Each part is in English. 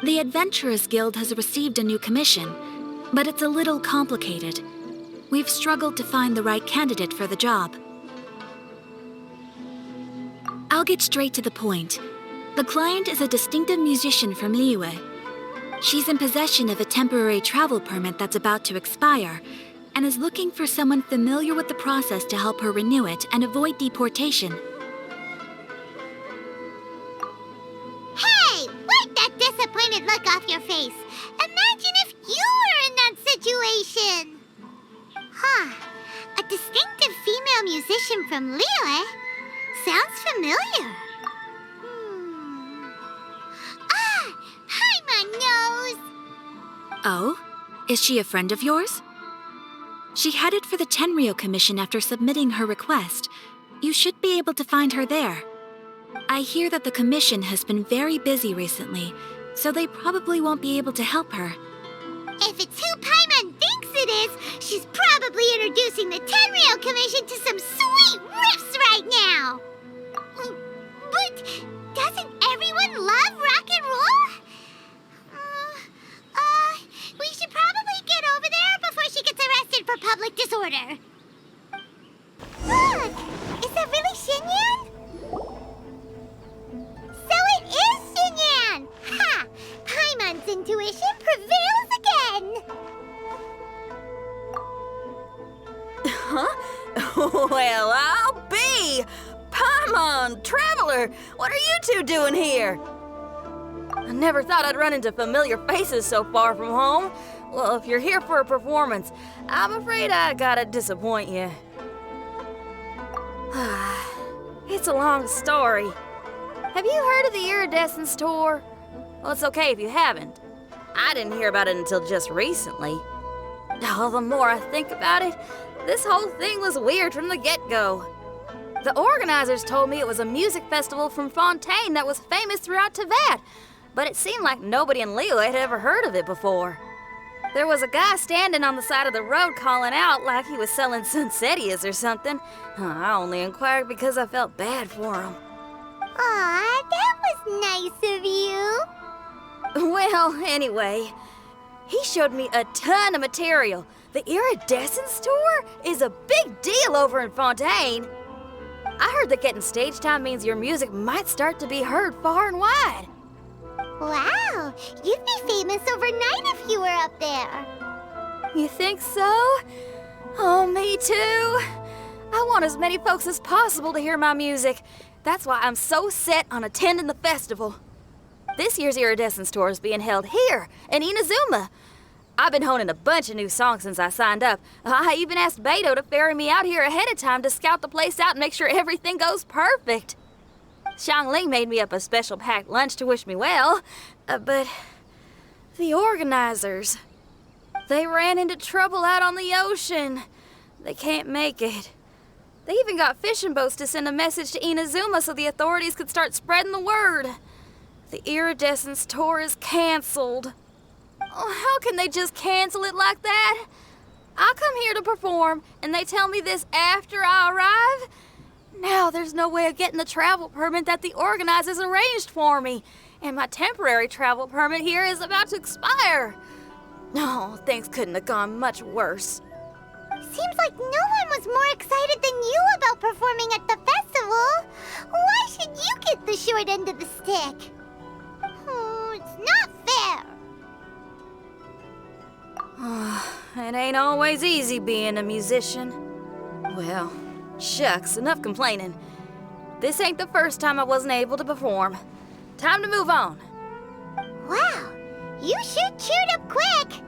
The Adventurers Guild has received a new commission, but it's a little complicated. We've struggled to find the right candidate for the job. I'll get straight to the point. The client is a distinctive musician from Liyue. She's in possession of a temporary travel permit that's about to expire, and is looking for someone familiar with the process to help her renew it and avoid deportation. Hey! Wipe that disappointed look off your face! Imagine if you were in that situation! Huh. A distinctive female musician from Liyue? Sounds familiar. Ah! Paimon knows! Oh? Is she a friend of yours? She headed for the Tenryou Commission after submitting her request. You should be able to find her there. I hear that the commission has been very busy recently, so they probably won't be able to help her. If it's who Paimon thinks it is, she's probably introducing the Tenryou Commission to some sweet riffs right now! But doesn't everyone love rock and roll? We should probably get over there before she gets arrested for public disorder. Look! Is that really Xinyan? So it is Xinyan! Ha! Paimon's intuition prevails again! Huh? Well, I'll be! Paimon, Traveler, what are you two doing here? I never thought I'd run into familiar faces so far from home. Well, if you're here for a performance, I'm afraid I gotta disappoint you. It's a long story. Have you heard of the Iridescence Tour? Well, it's okay if you haven't. I didn't hear about it until just recently. Oh, the more I think about it, this whole thing was weird from the get-go. The organizers told me it was a music festival from Fontaine that was famous throughout Teyvat, but it seemed like nobody in Liyue had ever heard of it before. There was a guy standing on the side of the road calling out like he was selling Sunsetias or something. I only inquired because I felt bad for him. Aw, that was nice of you. Well, anyway, he showed me a ton of material. The Iridescence Tour is a big deal over in Fontaine. I heard that getting stage time means your music might start to be heard far and wide. Wow, you'd be famous overnight if you were up there. You think so? Oh, me too. I want as many folks as possible to hear my music. That's why I'm so set on attending the festival. This year's Iridescence Tour is being held here in Inazuma. I've been honing a bunch of new songs since I signed up. I even asked Beidou to ferry me out here ahead of time to scout the place out and make sure everything goes perfect. Xiangling made me up a special packed lunch to wish me well, but the organizers, they ran into trouble out on the ocean. They can't make it. They even got fishing boats to send a message to Inazuma so the authorities could start spreading the word. The Iridescence Tour is canceled. Oh, how can they just cancel it like that? I come here to perform, and they tell me this after I arrive? Now there's no way of getting the travel permit that the organizers arranged for me, and my temporary travel permit here is about to expire. No, things couldn't have gone much worse. Seems like no one was more excited than you about performing at the festival. Why should you get the short end of the stick? It's not fair. It ain't always easy being a musician. Well, shucks, enough complaining. This ain't the first time I wasn't able to perform. Time to move on. Wow, you sure cheered up quick.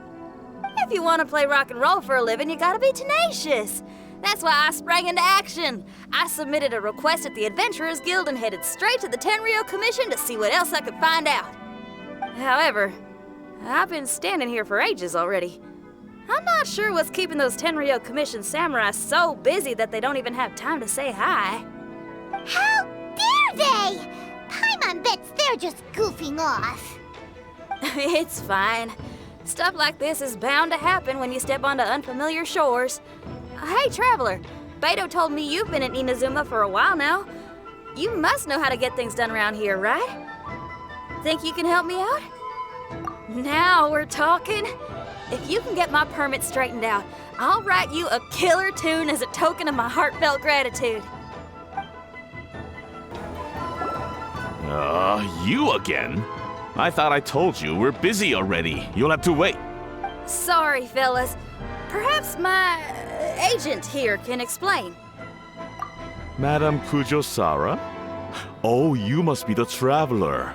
If you want to play rock and roll for a living, you gotta be tenacious. That's why I sprang into action. I submitted a request at the Adventurers Guild and headed straight to the Tenryou Commission to see what else I could find out. However, I've been standing here for ages already. I'm not sure what's keeping those Tenryou Commission samurai so busy that they don't even have time to say hi. How dare they? Paimon bets they're just goofing off. It's fine. Stuff like this is bound to happen when you step onto unfamiliar shores. Hey, Traveler, Beidou told me you've been in Inazuma for a while now. You must know how to get things done around here, right? Think you can help me out? Now we're talking. If you can get my permit straightened out, I'll write you a killer tune as a token of my heartfelt gratitude. You again? I thought I told you we're busy already. You'll have to wait. Sorry, fellas. Perhaps my agent here can explain. Madame Kujosara? Oh, you must be the traveler.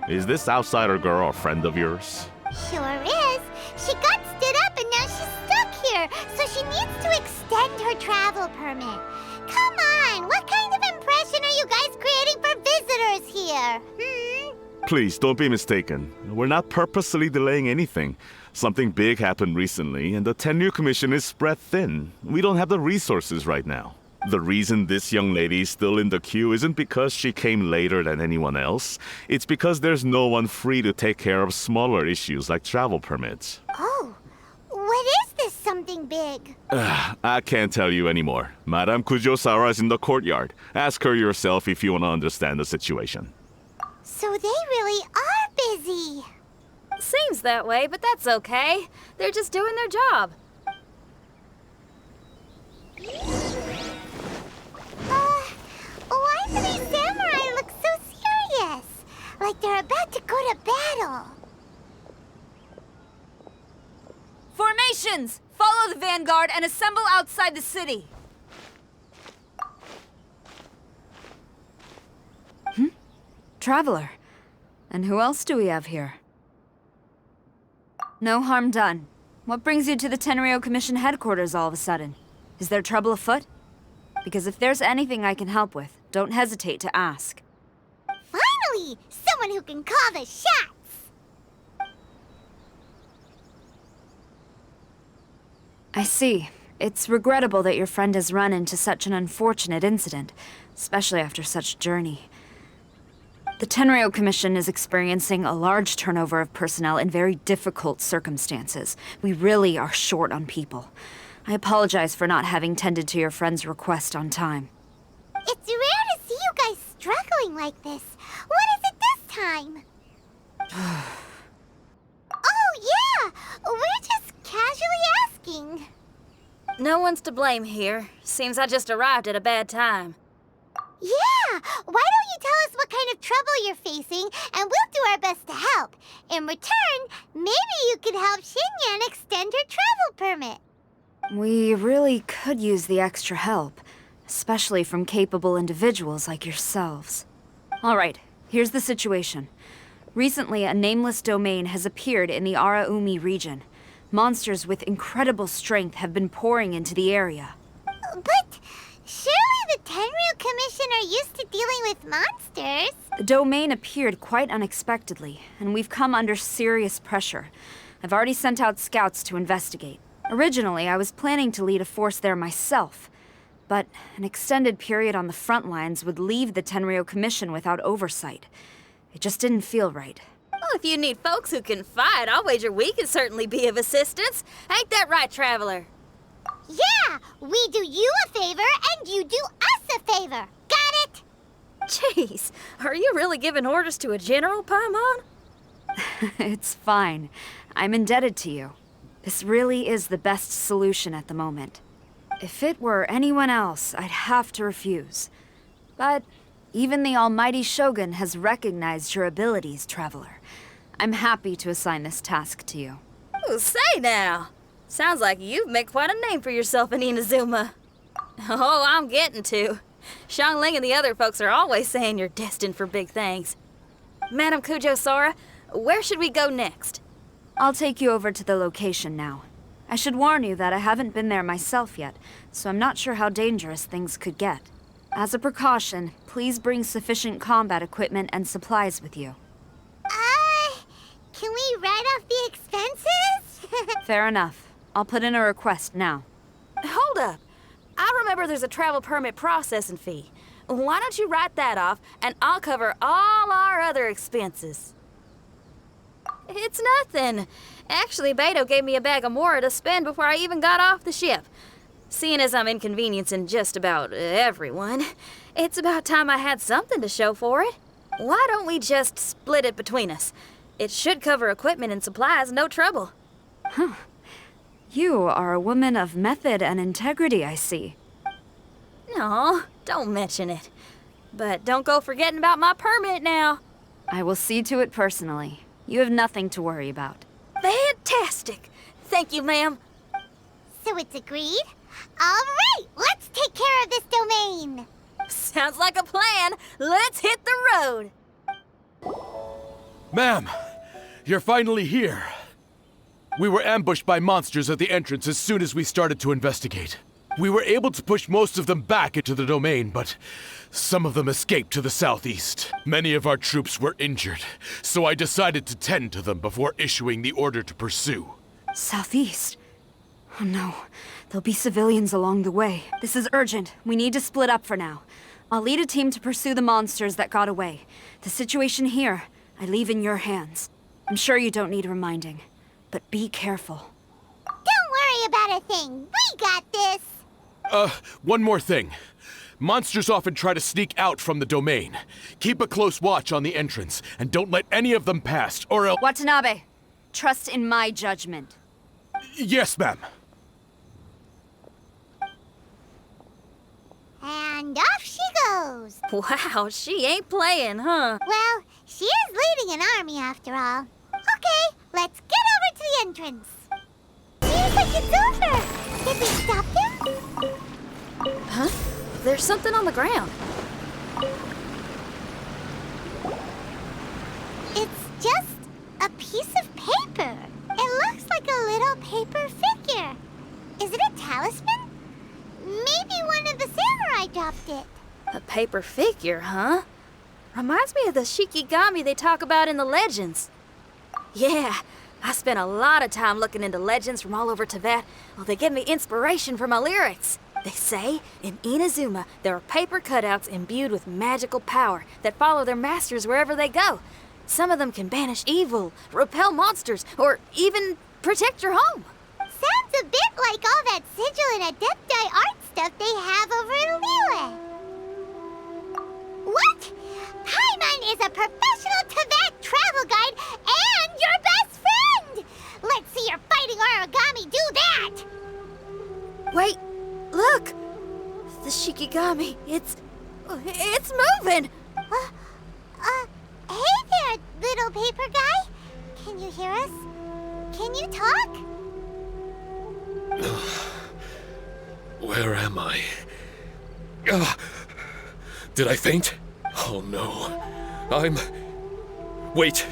Is this outsider girl a friend of yours? Sure is. She got stood up and now she's stuck here, so she needs to extend her travel permit. Come on, what kind of impression are you guys creating for visitors here? Please, don't be mistaken. We're not purposely delaying anything. Something big happened recently, and the Tenryu Commission is spread thin. We don't have the resources right now. The reason this young lady is still in the queue isn't because she came later than anyone else. It's because there's no one free to take care of smaller issues like travel permits. Oh, what is this something big? I can't tell you anymore. Madame Kujosara is in the courtyard. Ask her yourself if you want to understand the situation. So they really are busy. Seems that way, but that's okay. They're just doing their job. Why do these samurai look so serious? Like they're about to go to battle. Formations! Follow the vanguard and assemble outside the city. Traveler. And who else do we have here? No harm done. What brings you to the Tenryo Commission headquarters all of a sudden? Is there trouble afoot? Because if there's anything I can help with, don't hesitate to ask. Finally! Someone who can call the shots! I see. It's regrettable that your friend has run into such an unfortunate incident, especially after such a journey. The Tenryo Commission is experiencing a large turnover of personnel in very difficult circumstances. We really are short on people. I apologize for not having tended to your friend's request on time. It's rare to see you guys struggling like this. What is it this time? Oh, yeah! We're just casually asking. No one's to blame here. Seems I just arrived at a bad time. Yeah! Why don't you tell us what kind of trouble you're facing, and we'll do our best to help. In return, maybe you could help Xinyan extend her travel permit. We really could use the extra help, especially from capable individuals like yourselves. All right, here's the situation. Recently, a nameless domain has appeared in the Araumi region. Monsters with incredible strength have been pouring into the area. But surely the Tenryu Commission are used to dealing with monsters. The domain appeared quite unexpectedly, and we've come under serious pressure. I've already sent out scouts to investigate. Originally, I was planning to lead a force there myself, but an extended period on the front lines would leave the Tenryo Commission without oversight. It just didn't feel right. Well, if you need folks who can fight, I'll wager we can certainly be of assistance. Ain't that right, Traveler? Yeah! We do you a favor, and you do us a favor. Got it? Jeez, are you really giving orders to a general, Paimon? It's fine. I'm indebted to you. This really is the best solution at the moment. If it were anyone else, I'd have to refuse. But even the almighty Shogun has recognized your abilities, Traveler. I'm happy to assign this task to you. Oh, say now! Sounds like you've made quite a name for yourself in Inazuma. Oh, I'm getting to. Xiangling and the other folks are always saying you're destined for big things. Madame Kujosara, where should we go next? I'll take you over to the location now. I should warn you that I haven't been there myself yet, so I'm not sure how dangerous things could get. As a precaution, please bring sufficient combat equipment and supplies with you. Can we write off the expenses? Fair enough. I'll put in a request now. Hold up. I remember there's a travel permit processing fee. Why don't you write that off, and I'll cover all our other expenses. It's nothing. Actually, Beto gave me a bag of Mora to spend before I even got off the ship. Seeing as I'm inconveniencing just about everyone, it's about time I had something to show for it. Why don't we just split it between us? It should cover equipment and supplies, no trouble. You are a woman of method and integrity, I see. No, don't mention it. But don't go forgetting about my permit now. I will see to it personally. You have nothing to worry about. Fantastic. Thank you, ma'am. So it's agreed? All right, let's take care of this domain. Sounds like a plan. Let's hit the road. Ma'am, you're finally here. We were ambushed by monsters at the entrance as soon as we started to investigate. We were able to push most of them back into the domain, but some of them escaped to the southeast. Many of our troops were injured, so I decided to tend to them before issuing the order to pursue. Southeast? Oh no, there'll be civilians along the way. This is urgent. We need to split up for now. I'll lead a team to pursue the monsters that got away. The situation here, I leave in your hands. I'm sure you don't need reminding, but be careful. Don't worry about a thing. We got this. One more thing. Monsters often try to sneak out from the domain. Keep a close watch on the entrance, and don't let any of them pass, or else— Watanabe, trust in my judgment. Yes, ma'am. And off she goes. Wow, she ain't playing, huh? Well, she is leading an army after all. Okay, let's get over to the entrance. Seems like it's over. Did we stop them? Huh? There's something on the ground. It's just a piece of paper. It looks like a little paper figure. Is it a talisman? Maybe one of the samurai dropped it. A paper figure, huh? Reminds me of the Shikigami they talk about in the legends. Yeah, I spent a lot of time looking into legends from all over Tibet. Well, they give me inspiration for my lyrics. They say in Inazuma there are paper cutouts imbued with magical power that follow their masters wherever they go. Some of them can banish evil, repel monsters, or even protect your home. Sounds a bit like all that sigil and adepti art stuff they have over in Liyue. What? Paimon is a professional Tibet travel guide and your best friend! Let's see your fighting origami do that! Wait, look! The Shikigami, it's moving! Hey there, little paper guy. Can you hear us? Can you talk? Where am I? Did I faint? Oh no. Wait!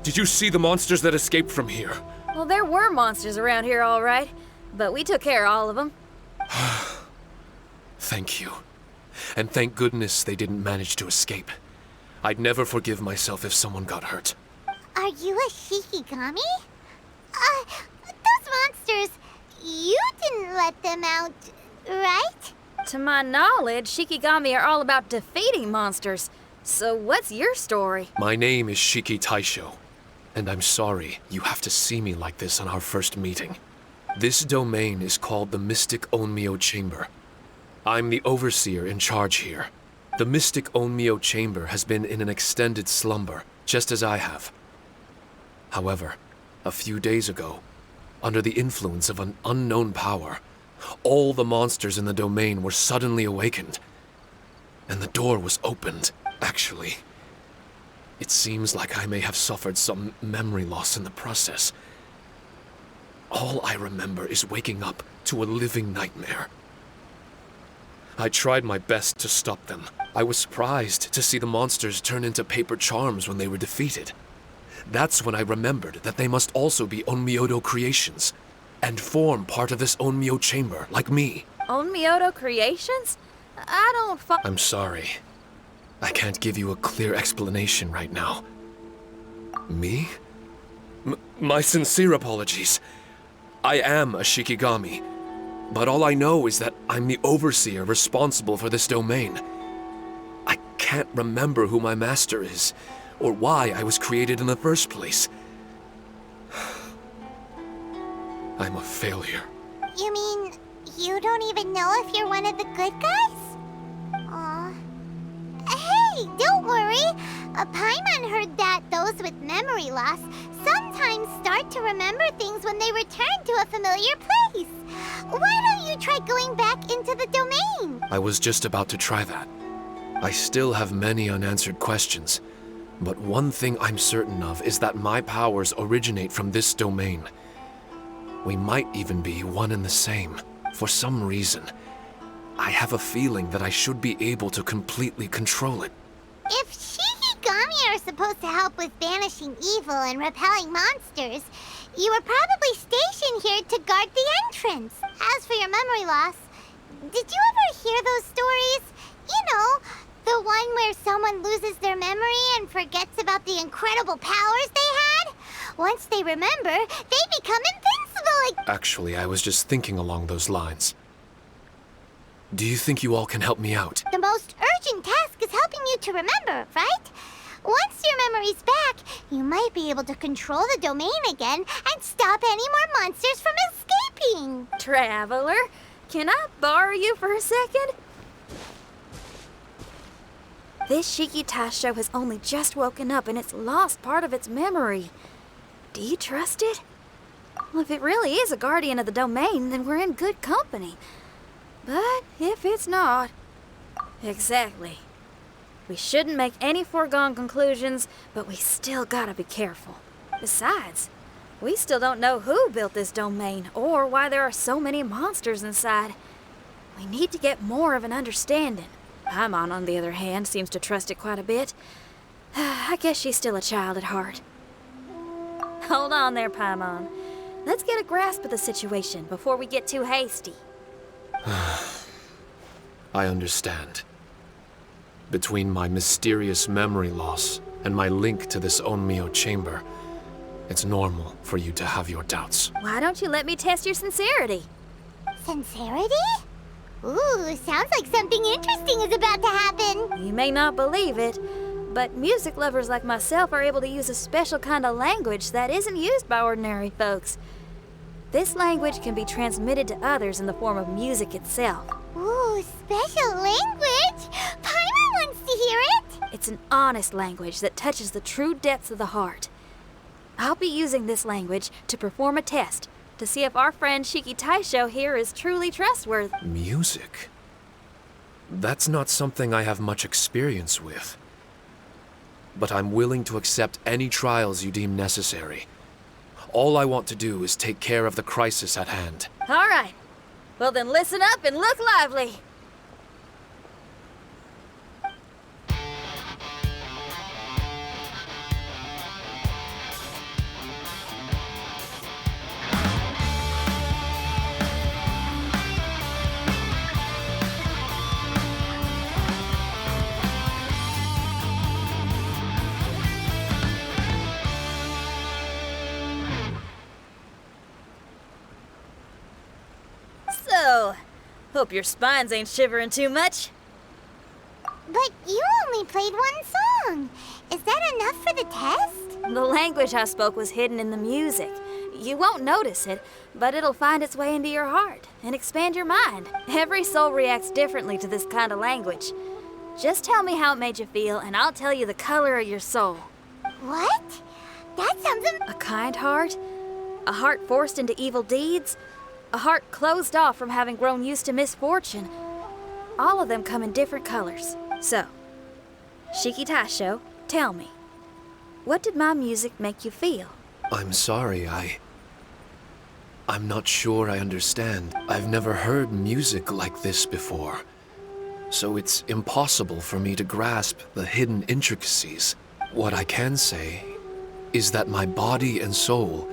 Did you see the monsters that escaped from here? Well, there were monsters around here, all right. But we took care of all of them. Thank you. And thank goodness they didn't manage to escape. I'd never forgive myself if someone got hurt. Are you a Shikigami? Those monsters, you didn't let them out, right? To my knowledge, Shikigami are all about defeating monsters. So what's your story? My name is Shiki Taisho, and I'm sorry you have to see me like this on our first meeting. This domain is called the Mystic Onmyo Chamber. I'm the overseer in charge here. The Mystic Onmyo Chamber has been in an extended slumber, just as I have. However, a few days ago, under the influence of an unknown power, all the monsters in the domain were suddenly awakened, and the door was opened. Actually, it seems like I may have suffered some memory loss in the process. All I remember is waking up to a living nightmare. I tried my best to stop them. I was surprised to see the monsters turn into paper charms when they were defeated. That's when I remembered that they must also be Onmyodo creations, and form part of this Onmyo chamber, like me. Onmyodo creations? I don't I'm sorry. I can't give you a clear explanation right now. Me? My sincere apologies. I am a Shikigami, but all I know is that I'm the overseer responsible for this domain. I can't remember who my master is, or why I was created in the first place. I'm a failure. You mean you don't even know if you're one of the good guys? Aw. Hey, don't worry. Paimon heard that those with memory loss sometimes start to remember things when they return to a familiar place. Why don't you try going back into the domain? I was just about to try that. I still have many unanswered questions, but one thing I'm certain of is that my powers originate from this domain. We might even be one and the same. For some reason, I have a feeling that I should be able to completely control it. If Shikigami are supposed to help with banishing evil and repelling monsters, you were probably stationed here to guard the entrance. As for your memory loss, did you ever hear those stories? You know, the one where someone loses their memory and forgets about the incredible powers they had? Once they remember, they become invincible. Actually, I was just thinking along those lines. Do you think you all can help me out? The most urgent task is helping you to remember, right? Once your memory's back, you might be able to control the domain again and stop any more monsters from escaping. Traveler, can I borrow you for a second? This Shiki Taisho has only just woken up and it's lost part of its memory. Do you trust it? Well, if it really is a guardian of the domain, then we're in good company. But if it's not... Exactly. We shouldn't make any foregone conclusions, but we still gotta be careful. Besides, we still don't know who built this domain or why there are so many monsters inside. We need to get more of an understanding. Paimon, on the other hand, seems to trust it quite a bit. I guess she's still a child at heart. Hold on there, Paimon. Let's get a grasp of the situation before we get too hasty. I understand. Between my mysterious memory loss and my link to this Onmyo chamber, it's normal for you to have your doubts. Why don't you let me test your sincerity? Sincerity? Ooh, sounds like something interesting is about to happen. You may not believe it, but music lovers like myself are able to use a special kind of language that isn't used by ordinary folks. This language can be transmitted to others in the form of music itself. Ooh, special language? Paimon wants to hear it. It's an honest language that touches the true depths of the heart. I'll be using this language to perform a test to see if our friend Shiki Taisho here is truly trustworthy. Music? That's not something I have much experience with. But I'm willing to accept any trials you deem necessary. All I want to do is take care of the crisis at hand. All right. Well then listen up and look lively. So, hope your spines ain't shivering too much. But you only played one song. Is that enough for the test? The language I spoke was hidden in the music. You won't notice it, but it'll find its way into your heart and expand your mind. Every soul reacts differently to this kind of language. Just tell me how it made you feel, and I'll tell you the color of your soul. What? That sounds A kind heart? A heart forced into evil deeds? A heart closed off from having grown used to misfortune? All of them come in different colors. So, Shiki Taisho, tell me, what did my music make you feel? I'm sorry, I'm not sure I understand. I've never heard music like this before. So it's impossible for me to grasp the hidden intricacies. What I can say is that my body and soul,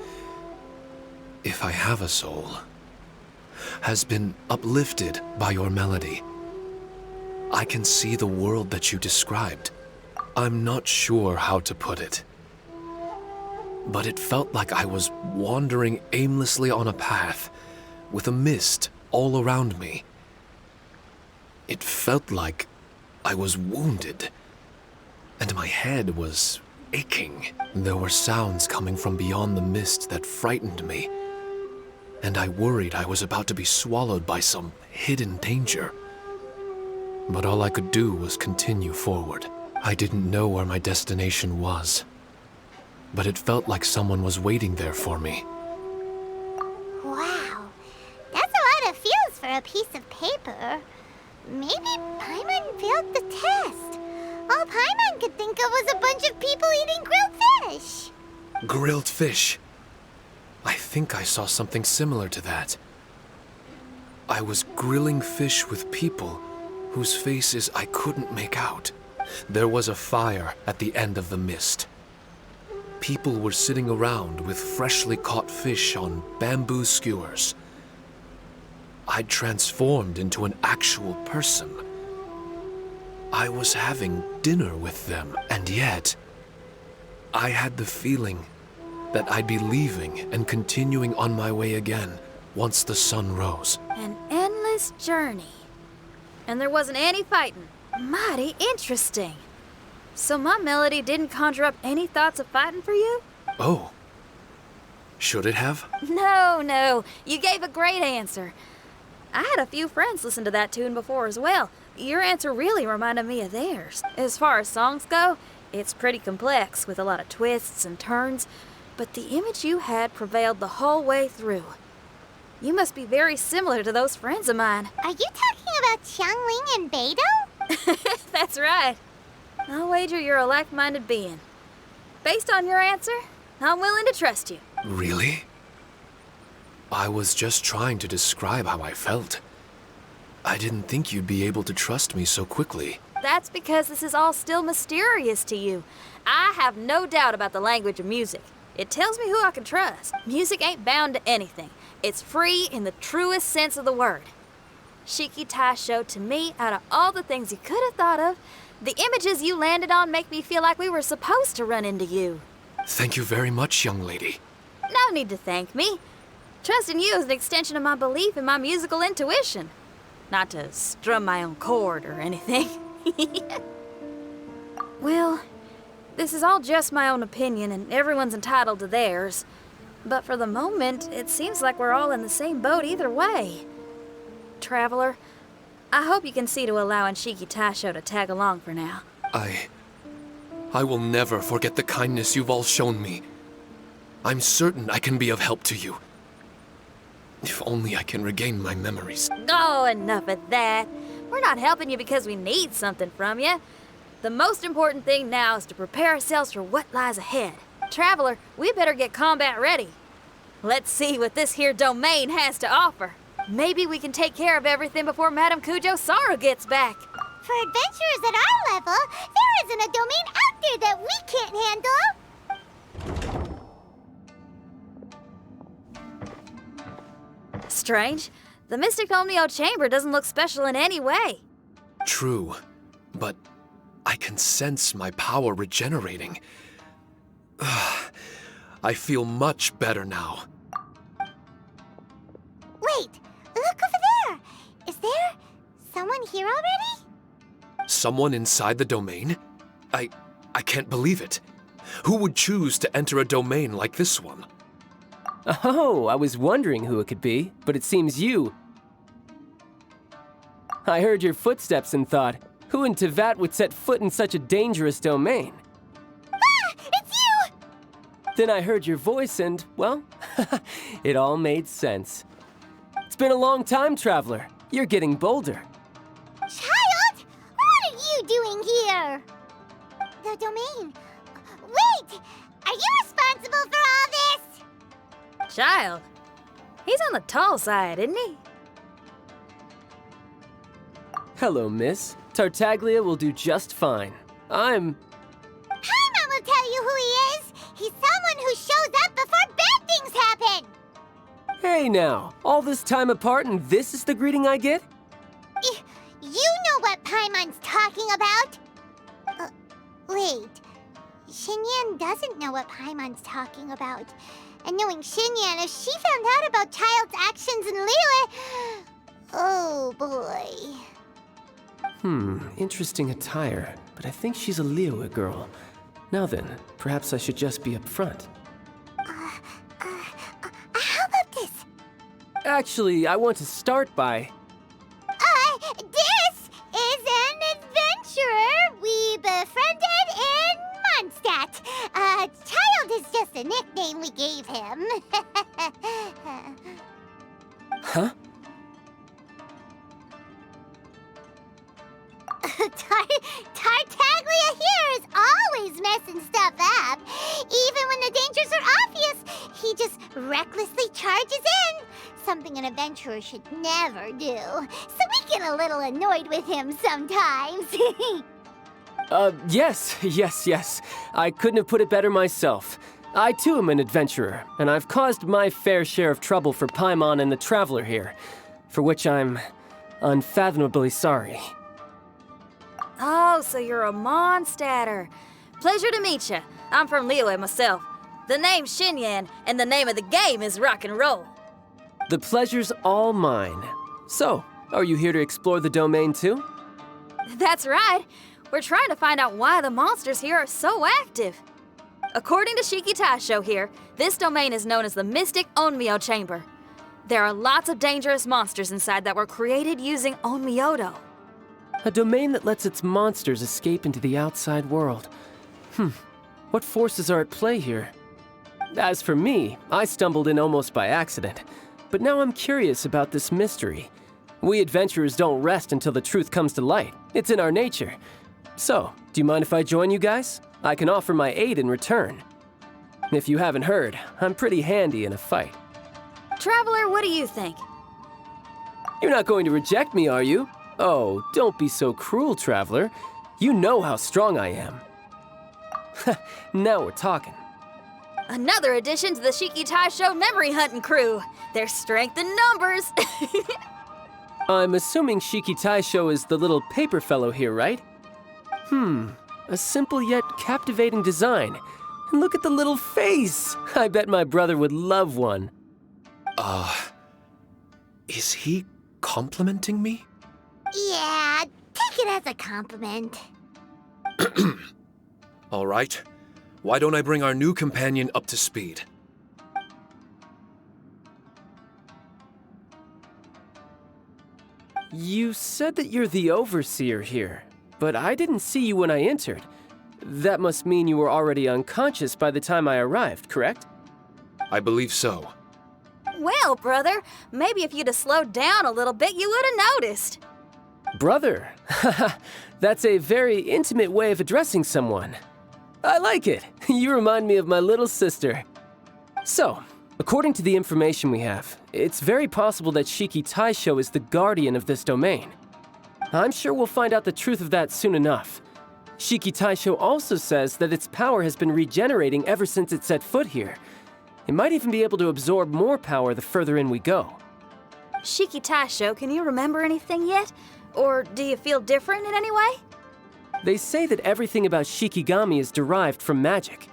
if I have a soul, has been uplifted by your melody. I can see the world that you described. I'm not sure how to put it, but it felt like I was wandering aimlessly on a path with a mist all around me. It felt like I was wounded, and my head was aching. There were sounds coming from beyond the mist that frightened me, and I worried I was about to be swallowed by some hidden danger. But all I could do was continue forward. I didn't know where my destination was, but it felt like someone was waiting there for me. Wow, that's a lot of feels for a piece of paper. Maybe Paimon failed the test. All Paimon could think of was a bunch of people eating grilled fish. Grilled fish. I think I saw something similar to that. I was grilling fish with people whose faces I couldn't make out. There was a fire at the end of the mist. People were sitting around with freshly caught fish on bamboo skewers. I'd transformed into an actual person. I was having dinner with them, and yet I had the feeling that I'd be leaving and continuing on my way again once the sun rose. An endless journey. And there wasn't any fighting. Mighty interesting. So my melody didn't conjure up any thoughts of fighting for you? Oh. Should it have? No. You gave a great answer. I had a few friends listen to that tune before as well. Your answer really reminded me of theirs. As far as songs go, it's pretty complex with a lot of twists and turns, but the image you had prevailed the whole way through. You must be very similar to those friends of mine. Are you talking about Xiangling and Beidou? That's right. I'll wager you're a like-minded being. Based on your answer, I'm willing to trust you. Really? I was just trying to describe how I felt. I didn't think you'd be able to trust me so quickly. That's because this is all still mysterious to you. I have no doubt about the language of music. It tells me who I can trust. Music ain't bound to anything. It's free in the truest sense of the word. Shiki Taisho, to me, out of all the things you could have thought of, the images you landed on make me feel like we were supposed to run into you. Thank you very much, young lady. No need to thank me. Trusting you is an extension of my belief in my musical intuition. Not to strum my own chord or anything. Well, this is all just my own opinion, and everyone's entitled to theirs. But for the moment, it seems like we're all in the same boat either way. Traveler, I hope you can see to allowing Shiki Taisho to tag along for now. I will never forget the kindness you've all shown me. I'm certain I can be of help to you. If only I can regain my memories. Oh, enough of that. We're not helping you because we need something from you. The most important thing now is to prepare ourselves for what lies ahead. Traveler, we better get combat ready. Let's see what this here domain has to offer. Maybe we can take care of everything before Madame Kujo Saru gets back. For adventurers at our level, there isn't a domain out there that we can't handle. Strange. The Mystic Omnio Chamber doesn't look special in any way. True, but I can sense my power regenerating. I feel much better now. Wait, look over there. Is there someone here already? Someone inside the domain? I can't believe it. Who would choose to enter a domain like this one? Oh, I was wondering who it could be, but it seems you. I heard your footsteps and thought, who in Teyvat would set foot in such a dangerous domain? Ah, it's you! Then I heard your voice and, well, it all made sense. It's been a long time, Traveler. You're getting bolder. Child, what are you doing here? The domain. Wait, are you responsible for all this? Child. He's on the tall side, isn't he? Hello, miss. Tartaglia will do just fine. Paimon will tell you who he is. He's someone who shows up before bad things happen. Hey now, all this time apart and this is the greeting I get? You know what Paimon's talking about? Wait. Xinyan doesn't know what Paimon's talking about. And knowing Xinyan, if she found out about Child's actions in Liyue... Oh, boy. Interesting attire, but I think she's a Liyue girl. Now then, perhaps I should just be upfront. How about this? Actually, I want to start by... This is an adventurer. We befriend the nickname we gave him. Huh? Tartaglia here is always messing stuff up. Even when the dangers are obvious, he just recklessly charges in. Something an adventurer should never do. So we get a little annoyed with him sometimes. Yes. I couldn't have put it better myself. I too am an adventurer, and I've caused my fair share of trouble for Paimon and the Traveler here, for which I'm unfathomably sorry. Oh, so you're a Mondstatter. Pleasure to meet you. I'm from Liyue myself. The name's Xinyan, and the name of the game is rock and roll. The pleasure's all mine. So, are you here to explore the domain too? That's right. We're trying to find out why the monsters here are so active. According to Shiki Taisho here, this domain is known as the Mystic Onmyo Chamber. There are lots of dangerous monsters inside that were created using Onmyodo. A domain that lets its monsters escape into the outside world. What forces are at play here? As for me, I stumbled in almost by accident. But now I'm curious about this mystery. We adventurers don't rest until the truth comes to light. It's in our nature. So, do you mind if I join you guys? I can offer my aid in return. If you haven't heard, I'm pretty handy in a fight. Traveler, what do you think? You're not going to reject me, are you? Oh, don't be so cruel, Traveler. You know how strong I am. Now we're talking. Another addition to the Shiki Taisho memory hunting crew. There's strength in numbers. I'm assuming Shiki Taisho is the little paper fellow here, right? A simple yet captivating design. And look at the little face! I bet my brother would love one. Is he complimenting me? Yeah, take it as a compliment. All right. Why don't I bring our new companion up to speed? You said that you're the Overseer here, but I didn't see you when I entered. That must mean you were already unconscious by the time I arrived, correct? I believe so. Well, brother, maybe if you'd have slowed down a little bit, you would have noticed. Brother? That's a very intimate way of addressing someone. I like it. You remind me of my little sister. So, according to the information we have, it's very possible that Shiki Taisho is the guardian of this domain. I'm sure we'll find out the truth of that soon enough. Shiki Taisho also says that its power has been regenerating ever since it set foot here. It might even be able to absorb more power the further in we go. Shiki Taisho, can you remember anything yet? Or do you feel different in any way? They say that everything about Shikigami is derived from magic.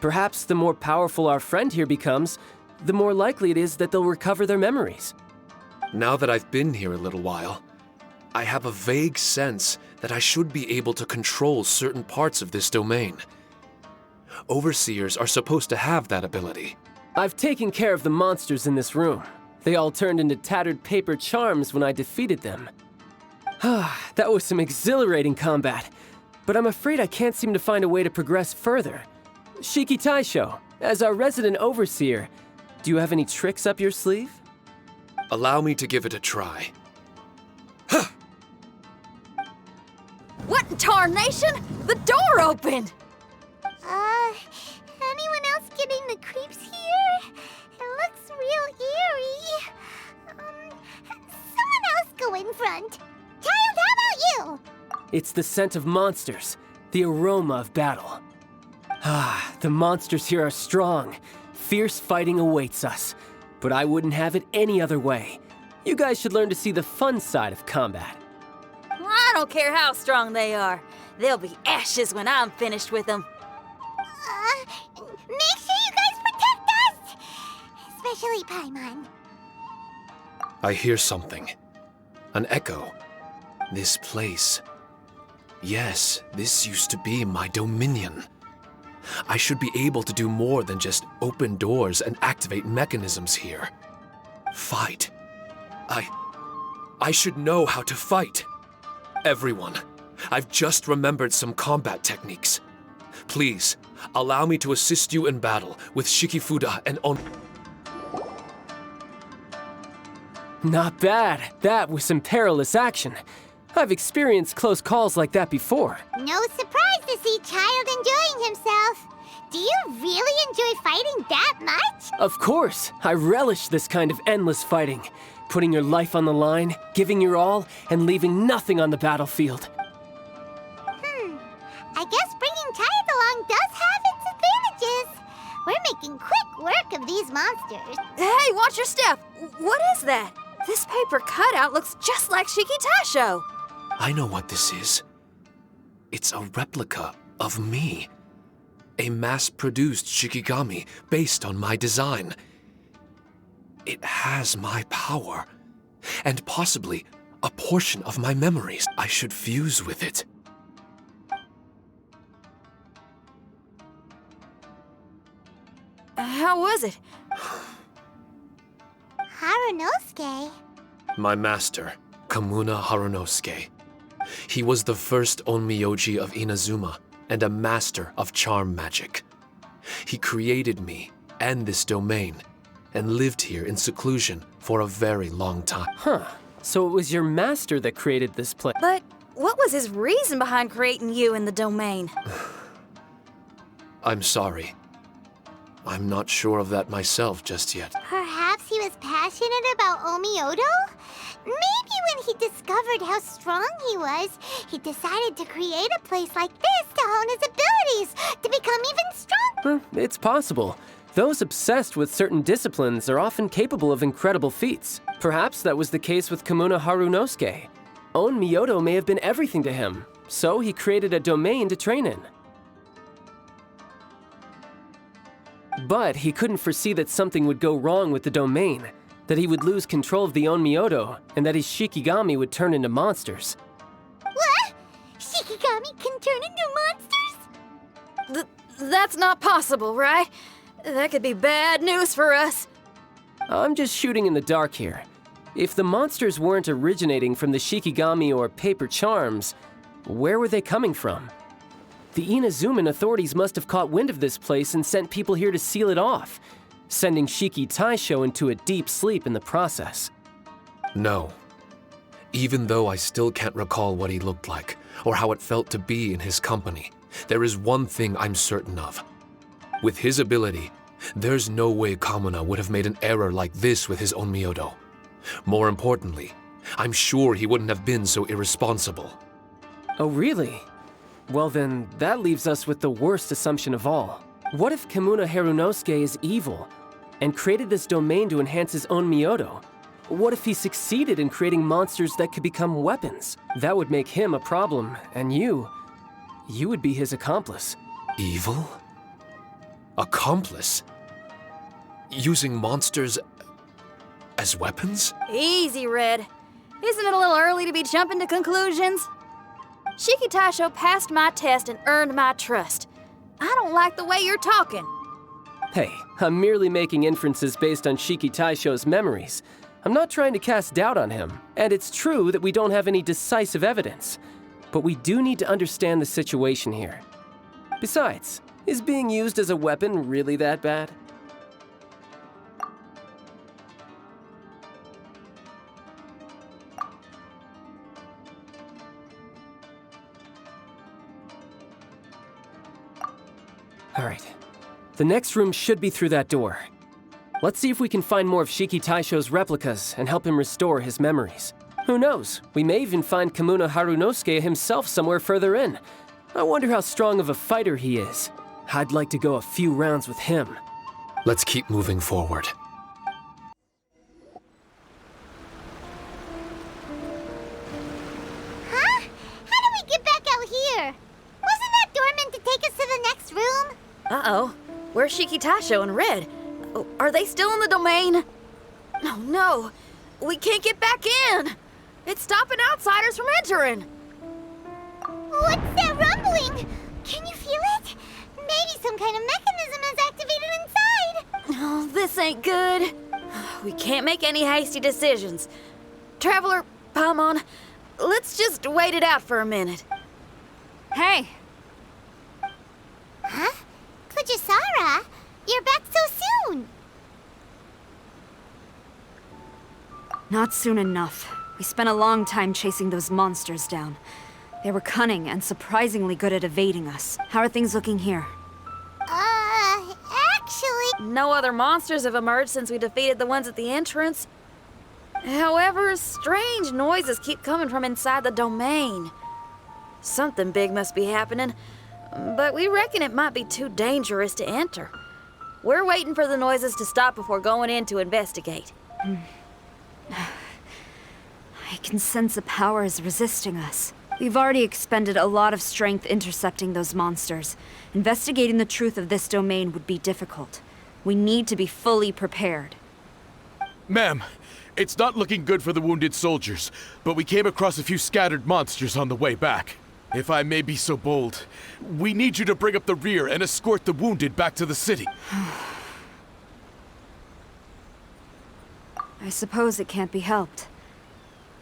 Perhaps the more powerful our friend here becomes, the more likely it is that they'll recover their memories. Now that I've been here a little while, I have a vague sense that I should be able to control certain parts of this domain. Overseers are supposed to have that ability. I've taken care of the monsters in this room. They all turned into tattered paper charms when I defeated them. That was some exhilarating combat, but I'm afraid I can't seem to find a way to progress further. Shiki Taisho, as our resident overseer, do you have any tricks up your sleeve? Allow me to give it a try. What in tarnation? The door opened! Anyone else getting the creeps here? It looks real eerie. Someone else go in front. Child, how about you? It's the scent of monsters, the aroma of battle. The monsters here are strong. Fierce fighting awaits us. But I wouldn't have it any other way. You guys should learn to see the fun side of combat. I don't care how strong they are. They'll be ashes when I'm finished with them. Make sure you guys protect us! Especially Paimon. I hear something. An echo. This place. Yes, this used to be my dominion. I should be able to do more than just open doors and activate mechanisms here. Fight. I should know how to fight. Everyone, I've just remembered some combat techniques. Please, Allow me to assist you in battle with Shikifuda and On. Not bad. That was some perilous action. I've experienced close calls like that before. No surprise to see Child enjoying himself. Do you really enjoy fighting that much? Of course, I relish this kind of endless fighting. Putting your life on the line, giving your all, and leaving nothing on the battlefield. I guess bringing Child along does have its advantages. We're making quick work of these monsters. Hey, watch your step! What is that? This paper cutout looks just like Shiki Taisho. I know what this is. It's a replica of me. A mass-produced Shikigami based on my design. It has my power, and possibly a portion of my memories. I should fuse with it. How was it? Harunosuke. My master, Kamuna Harunosuke. He was the first Onmyoji of Inazuma and a master of charm magic. He created me and this domain and lived here in seclusion for a very long time. Huh. So it was your master that created this place. But what was his reason behind creating you in the domain? I'm sorry. I'm not sure of that myself just yet. Perhaps he was passionate about Omiodo? Maybe when he discovered how strong he was, he decided to create a place like this to hone his abilities, to become even stronger. It's possible. Those obsessed with certain disciplines are often capable of incredible feats. Perhaps that was the case with Kamuna Harunosuke. Onmyodo may have been everything to him, so he created a domain to train in. But he couldn't foresee that something would go wrong with the domain, that he would lose control of the Onmyodo, and that his Shikigami would turn into monsters. What? Shikigami can turn into monsters? That's not possible, right? That could be bad news for us. I'm just shooting in the dark here. If the monsters weren't originating from the Shikigami or paper charms, where were they coming from? The Inazuman authorities must have caught wind of this place and sent people here to seal it off, sending Shiki Taisho into a deep sleep in the process. No. Even though I still can't recall what he looked like, or how it felt to be in his company, there is one thing I'm certain of. With his ability, there's no way Kamuna would have made an error like this with his Onmyodo. More importantly, I'm sure he wouldn't have been so irresponsible. Oh, really? Well then, that leaves us with the worst assumption of all. What if Kamuna Harunosuke is evil, and created this domain to enhance his own Myodo? What if he succeeded in creating monsters that could become weapons? That would make him a problem, and you would be his accomplice. Evil? Accomplice? Using monsters as weapons? Easy, Red. Isn't it a little early to be jumping to conclusions? Shiki Taisho passed my test and earned my trust. I don't like the way you're talking. Hey, I'm merely making inferences based on Shiki Taisho's memories. I'm not trying to cast doubt on him, and it's true that we don't have any decisive evidence. But we do need to understand the situation here. Besides, is being used as a weapon really that bad? All right. The next room should be through that door. Let's see if we can find more of Shiki Taisho's replicas and help him restore his memories. Who knows? We may even find Kamuna Harunosuke himself somewhere further in. I wonder how strong of a fighter he is. I'd like to go a few rounds with him. Let's keep moving forward. Huh? How do we get back out here? Wasn't that door meant to take us to the next room? Uh-oh. Where's Shiki Taisho and Red? Oh, are they still in the domain? Oh, no. We can't get back in. It's stopping outsiders from entering. What's that rumbling? Can you feel it? Maybe some kind of mechanism is activated inside. Oh, this ain't good. We can't make any hasty decisions. Traveler, Paimon, let's just wait it out for a minute. Hey, Huh? Not soon enough. We spent a long time chasing those monsters down. They were cunning and surprisingly good at evading us. How are things looking here? Actually... No other monsters have emerged since we defeated the ones at the entrance. However, strange noises keep coming from inside the domain. Something big must be happening, but we reckon it might be too dangerous to enter. We're waiting for the noises to stop before going in to investigate. I can sense a power is resisting us. We've already expended a lot of strength intercepting those monsters. Investigating the truth of this domain would be difficult. We need to be fully prepared. Ma'am, it's not looking good for the wounded soldiers, but we came across a few scattered monsters on the way back. If I may be so bold, we need you to bring up the rear and escort the wounded back to the city. I suppose it can't be helped.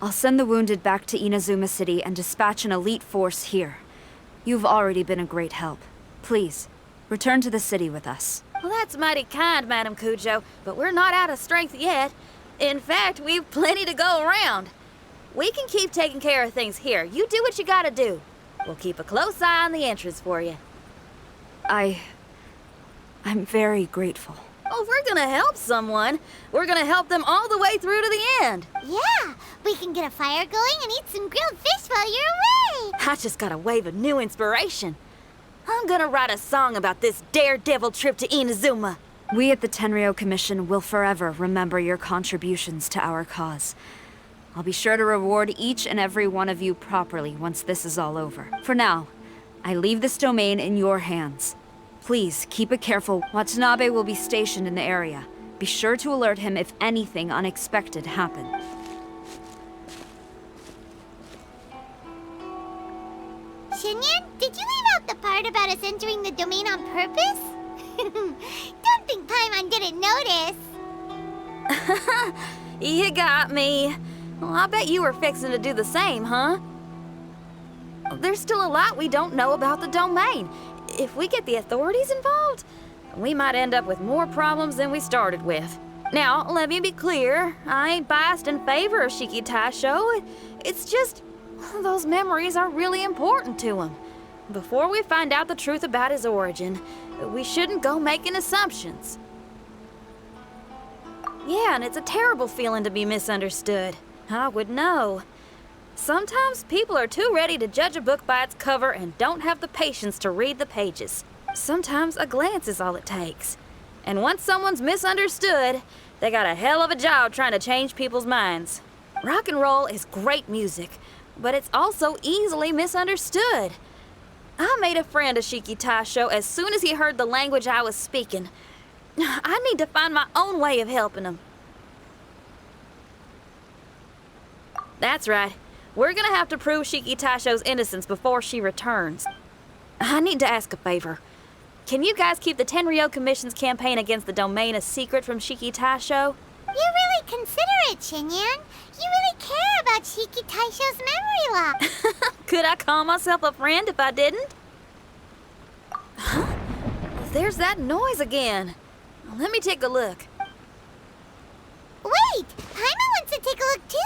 I'll send the wounded back to Inazuma City and dispatch an elite force here. You've already been a great help. Please, return to the city with us. Well, that's mighty kind, Madam Cujo, but we're not out of strength yet. In fact, we've plenty to go around. We can keep taking care of things here. You do what you gotta do. We'll keep a close eye on the entrance for you. I'm very grateful. Oh, if we're gonna help someone, we're gonna help them all the way through to the end. Yeah, we can get a fire going and eat some grilled fish while you're away. I just got a wave of new inspiration. I'm gonna write a song about this daredevil trip to Inazuma. We at the Tenryou Commission will forever remember your contributions to our cause. I'll be sure to reward each and every one of you properly once this is all over. For now, I leave this domain in your hands. Please, keep it careful. Watanabe will be stationed in the area. Be sure to alert him if anything unexpected happens. Shinyan, did you leave out the part about us entering the domain on purpose? Don't think Paimon didn't notice. You got me. Well, I bet you were fixing to do the same, huh? There's still a lot we don't know about the domain. If we get the authorities involved, we might end up with more problems than we started with. Now, let me be clear. I ain't biased in favor of Shiki Taisho. It's just, those memories are really important to him. Before we find out the truth about his origin, we shouldn't go making assumptions. Yeah, and it's a terrible feeling to be misunderstood. I would know. Sometimes people are too ready to judge a book by its cover and don't have the patience to read the pages. Sometimes a glance is all it takes. And once someone's misunderstood, they got a hell of a job trying to change people's minds. Rock and roll is great music, but it's also easily misunderstood. I made a friend of Shiki Taisho as soon as he heard the language I was speaking. I need to find my own way of helping him. That's right. We're gonna have to prove Shiki Taisho's innocence before she returns. I need to ask a favor. Can you guys keep the Tenryou Commission's campaign against the domain a secret from Shiki Taisho? You're really considerate, Shinyan. You really care about Shiki Taisho's memory loss. Could I call myself a friend if I didn't? Huh? There's that noise again. Let me take a look. Wait! Paimon wants to take a look too.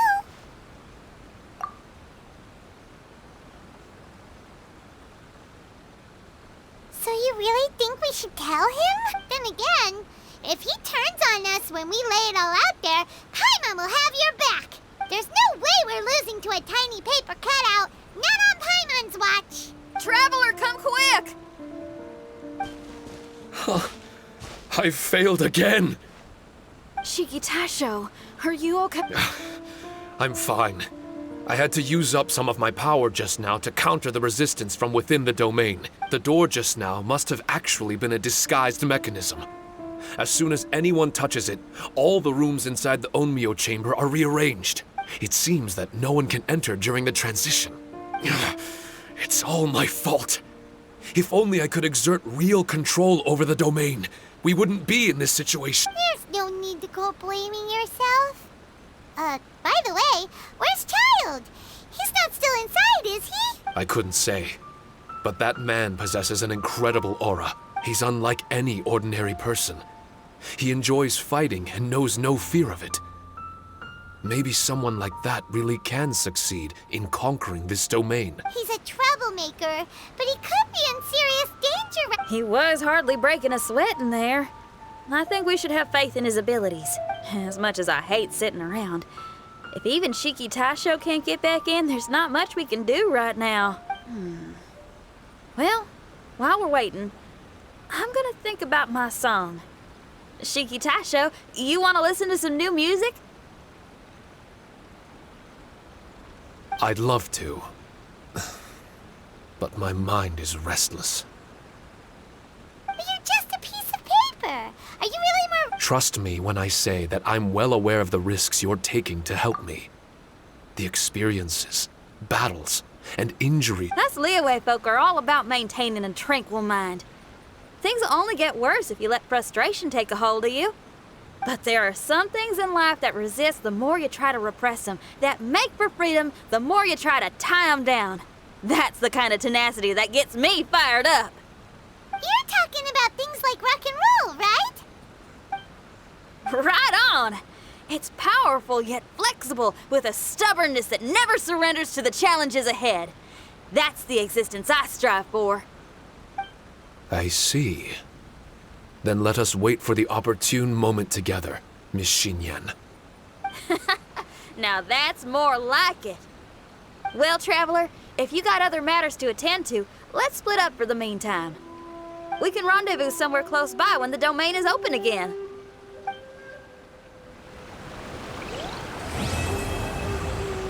So you really think we should tell him? Then again, if he turns on us when we lay it all out there, Paimon will have your back. There's no way we're losing to a tiny paper cutout. Not on Paimon's watch. Traveler, come quick! I failed again. Shiki Taisho, are you okay? I'm fine. I had to use up some of my power just now to counter the resistance from within the domain. The door just now must have actually been a disguised mechanism. As soon as anyone touches it, all the rooms inside the Onmyo chamber are rearranged. It seems that no one can enter during the transition. It's all my fault. If only I could exert real control over the domain, we wouldn't be in this situation. There's no need to go blaming yourself. By the way, where's Child? He's not still inside, is he? I couldn't say. But that man possesses an incredible aura. He's unlike any ordinary person. He enjoys fighting and knows no fear of it. Maybe someone like that really can succeed in conquering this domain. He's a troublemaker, but he could be in serious danger. He was hardly breaking a sweat in there. I think we should have faith in his abilities. As much as I hate sitting around, if even Shiki Taisho can't get back in, there's not much we can do right now. Well, while we're waiting, I'm gonna think about my song. Shiki Taisho, you want to listen to some new music? I'd love to. But my mind is restless. But you're just a piece of paper. Are you really more... Trust me when I say that I'm well aware of the risks you're taking to help me. The experiences, battles, and injury. Us Liyue folk are all about maintaining a tranquil mind. Things will only get worse if you let frustration take a hold of you. But there are some things in life that resist the more you try to repress them, that make for freedom the more you try to tie them down. That's the kind of tenacity that gets me fired up. You're talking about things like rock and roll, right? Right on! It's powerful yet flexible, with a stubbornness that never surrenders to the challenges ahead. That's the existence I strive for. I see. Then let us wait for the opportune moment together, Miss Xinyan. Now that's more like it. Well, Traveler, if you got other matters to attend to, let's split up for the meantime. We can rendezvous somewhere close by when the domain is open again.